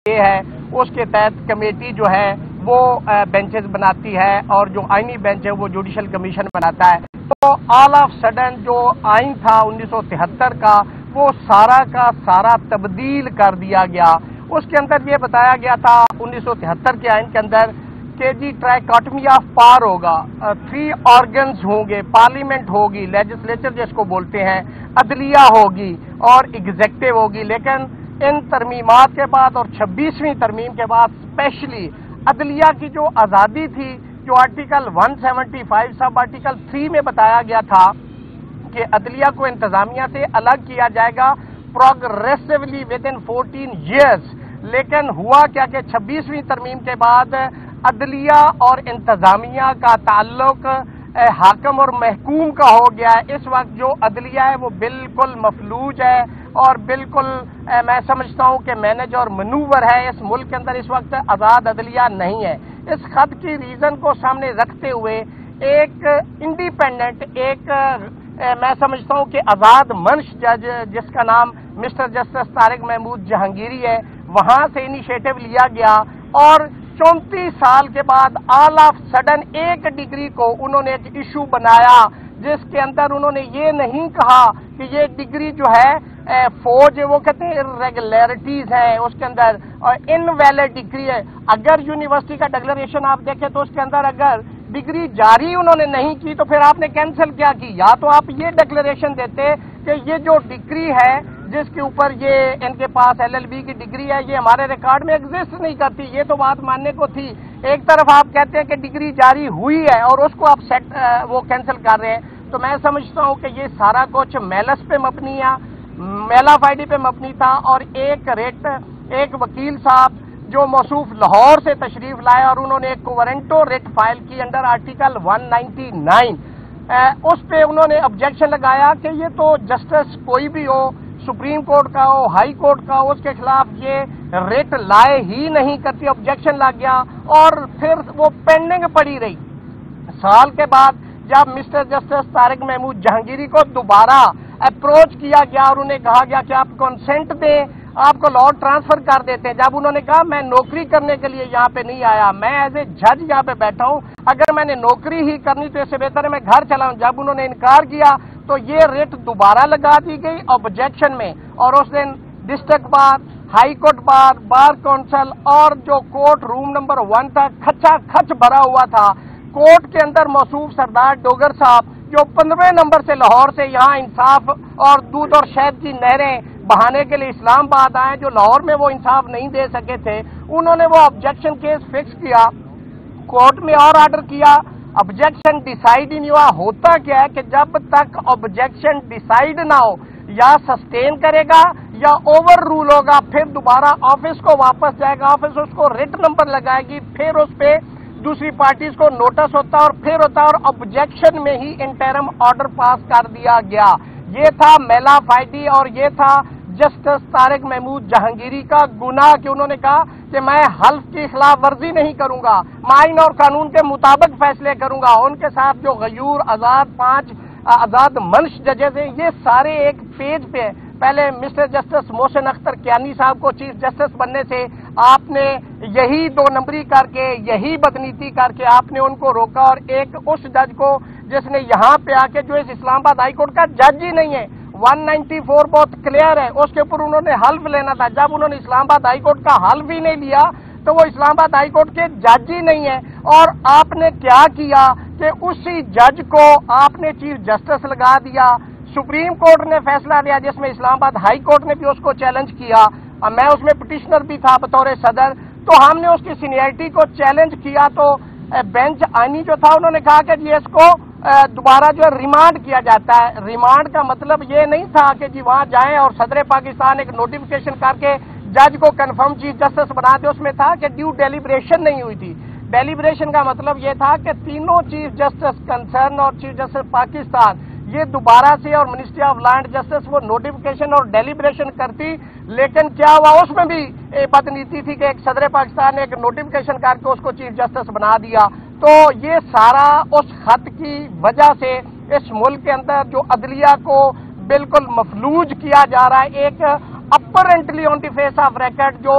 یہ ہے اس کے تحت کمیٹی جو ہے وہ بینچز بناتی ہے اور جو آئینی بینچ ہے وہ جوڈیشل کمیشن بناتا ہے. تو آل آف سڈن جو آئین تھا 1973 کا وہ سارا کا سارا تبدیل کر دیا گیا. اس کے اندر یہ بتایا گیا تھا 1973 کے آئین کے اندر کہ جی ٹرائیکاٹمی آف پاور ہوگا, 3 آرگنز ہوں گے, پارلیمنٹ ہوگی, لیجسلیچر جس کو بولتے ہیں, عدلیہ ہوگی اور ایگزیکٹو ہوگی. لیکن ان ترمیمات کے بعد اور 26ویں ترمیم کے بعد اسپیشلی عدلیہ کی جو آزادی تھی, جو آرٹیکل 175 سب آرٹیکل 3 میں بتایا گیا تھا کہ عدلیہ کو انتظامیہ سے الگ کیا جائے گا پروگریسولی ود ان 14 ایئرز. لیکن ہوا کیا کہ 26ویں ترمیم کے بعد عدلیہ اور انتظامیہ کا تعلق حاکم اور محکوم کا ہو گیا ہے. اس وقت جو عدلیہ ہے وہ بالکل مفلوج ہے اور بالکل میں سمجھتا ہوں کہ مینج اور منور ہے. اس ملک کے اندر اس وقت آزاد عدلیہ نہیں ہے. اس خط کی ریزن کو سامنے رکھتے ہوئے ایک انڈیپینڈنٹ, ایک میں سمجھتا ہوں کہ آزاد منش جج جس کا نام مسٹر جسٹس طارق محمود جہانگیری ہے, وہاں سے انیشیٹو لیا گیا اور 34 سال کے بعد آل آف سڈن ایک ڈگری کو انہوں نے ایک ایشو بنایا جس کے اندر انہوں نے یہ نہیں کہا کہ یہ ڈگری جو ہے فوج, وہ کہتے ہیں ریگولیرٹیز ہیں اس کے اندر اور انویلڈ ڈگری ہے. اگر یونیورسٹی کا ڈکلریشن آپ دیکھیں تو اس کے اندر اگر ڈگری جاری انہوں نے نہیں کی تو پھر آپ نے کینسل کیا کی. یا تو آپ یہ ڈکلریشن دیتے کہ یہ جو ڈگری ہے جس کے اوپر یہ ان کے پاس LLB کی ڈگری ہے یہ ہمارے ریکارڈ میں ایگزسٹ نہیں کرتی, یہ تو بات ماننے کو تھی. ایک طرف آپ کہتے ہیں کہ ڈگری جاری ہوئی ہے اور اس کو آپ وہ کینسل کر رہے ہیں. تو میں سمجھتا ہوں کہ یہ سارا کچھ میلس پہ مبنی ہے, میلا فائڈی پہ مبنی تھا. اور ایک وکیل صاحب جو موصوف لاہور سے تشریف لائے اور انہوں نے ایک کوورنٹو ریٹ فائل کی انڈر آرٹیکل 199, اس پہ انہوں نے آبجیکشن لگایا کہ یہ تو جسٹس کوئی بھی ہو, سپریم کورٹ کا ہو, ہائی کورٹ کا ہو, اس کے خلاف یہ ریٹ لائے ہی نہیں کرتی. آبجیکشن لگ گیا اور پھر وہ پینڈنگ پڑی رہی. سال کے بعد جب مسٹر جسٹس طارق محمود جہانگیری کو دوبارہ اپروچ کیا گیا اور انہیں کہا گیا کہ آپ کنسنٹ دیں, آپ کو لاہور ٹرانسفر کر دیتے ہیں. جب انہوں نے کہا میں نوکری کرنے کے لیے یہاں پہ نہیں آیا, میں ایز اے جج یہاں پہ بیٹھا ہوں, اگر میں نے نوکری ہی کرنی تو اس سے بہتر ہے میں گھر چلا ہوں. جب انہوں نے انکار کیا تو یہ ریٹ دوبارہ لگا دی گئی آبجیکشن میں, اور اس دن district bar, high court bar, bar council اور جو کورٹ روم نمبر 1 تھا کھچا کھچ بھرا ہوا تھا. کورٹ کے اندر موصوف سردار ڈوگر صاحب جو 15 نمبر سے لاہور سے یہاں انصاف اور دودھ اور شہد کی نہریں بہانے کے لیے اسلام آباد آئے, جو لاہور میں وہ انصاف نہیں دے سکے تھے, انہوں نے وہ آبجیکشن کیس فکس کیا, کورٹ میں اور آرڈر کیا, آبجیکشن ڈیسائیڈ ہی نہیں ہوا. ہوتا کیا ہے کہ جب تک آبجیکشن ڈیسائیڈ نہ ہو یا سسٹین کرے گا یا اوور رول ہوگا, پھر دوبارہ آفس کو واپس جائے گا, آفس اس کو ریٹ نمبر لگائے گی, پھر اس پہ دوسری پارٹیز کو نوٹس ہوتا اور پھر ہوتا اور آبجیکشن میں ہی انٹرم آرڈر پاس کر دیا گیا. یہ تھا میلا فائڈی اور یہ تھا جسٹس طارق محمود جہانگیری کا گناہ کہ انہوں نے کہا کہ میں حلف کی خلاف ورزی نہیں کروں گا, آئین اور قانون کے مطابق فیصلے کروں گا. ان کے ساتھ جو غیور آزاد 5 آزاد منش ججز ہیں یہ سارے ایک پیج پہ. پہلے مسٹر جسٹس محسن اختر کیانی صاحب کو چیف جسٹس بننے سے آپ نے یہی 2 نمبری کر کے, یہی بدنیتی کر کے آپ نے ان کو روکا, اور ایک اس جج کو جس نے یہاں پہ آ کے جو اس اسلام آباد ہائی کورٹ کا جج ہی نہیں ہے, 194 بہت کلیئر ہے, اس کے اوپر انہوں نے حلف لینا تھا. جب انہوں نے اسلام آباد ہائی کورٹ کا حلف ہی نہیں لیا تو وہ اسلام آباد ہائی کورٹ کے جج ہی نہیں ہے. اور آپ نے کیا کیا کہ اسی جج کو آپ نے چیف جسٹس لگا دیا. سپریم کورٹ نے فیصلہ لیا جس میں اسلام آباد ہائی کورٹ نے بھی اس کو چیلنج کیا, میں اس میں پٹیشنر بھی تھا بطور صدر, تو ہم نے اس کی سینئرٹی کو چیلنج کیا. تو بینچ آئینی جو تھا انہوں نے کہا کہ جی اس کو دوبارہ جو ہے ریمانڈ کیا جاتا ہے. ریمانڈ کا مطلب یہ نہیں تھا کہ جی وہاں جائیں اور صدر پاکستان ایک نوٹیفیکیشن کر کے جج کو کنفرم چیف جسٹس بنا دے. اس میں تھا کہ ڈیو ڈیلیبریشن نہیں ہوئی تھی. ڈیلیبریشن کا مطلب یہ تھا کہ تینوں چیف جسٹس کنسرن اور چیف جسٹس پاکستان یہ دوبارہ سے اور منسٹری آف لینڈ جسٹس وہ نوٹیفیکیشن اور ڈیلیبریشن کرتی. لیکن کیا ہوا, اس میں بھی بدنیتی تھی کہ ایک صدر پاکستان نے ایک نوٹیفیکیشن کر کے اس کو چیف جسٹس بنا دیا. تو یہ سارا اس خط کی وجہ سے اس ملک کے اندر جو عدلیہ کو بالکل مفلوج کیا جا رہا ہے, ایک apparently on the face of record جو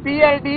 PLD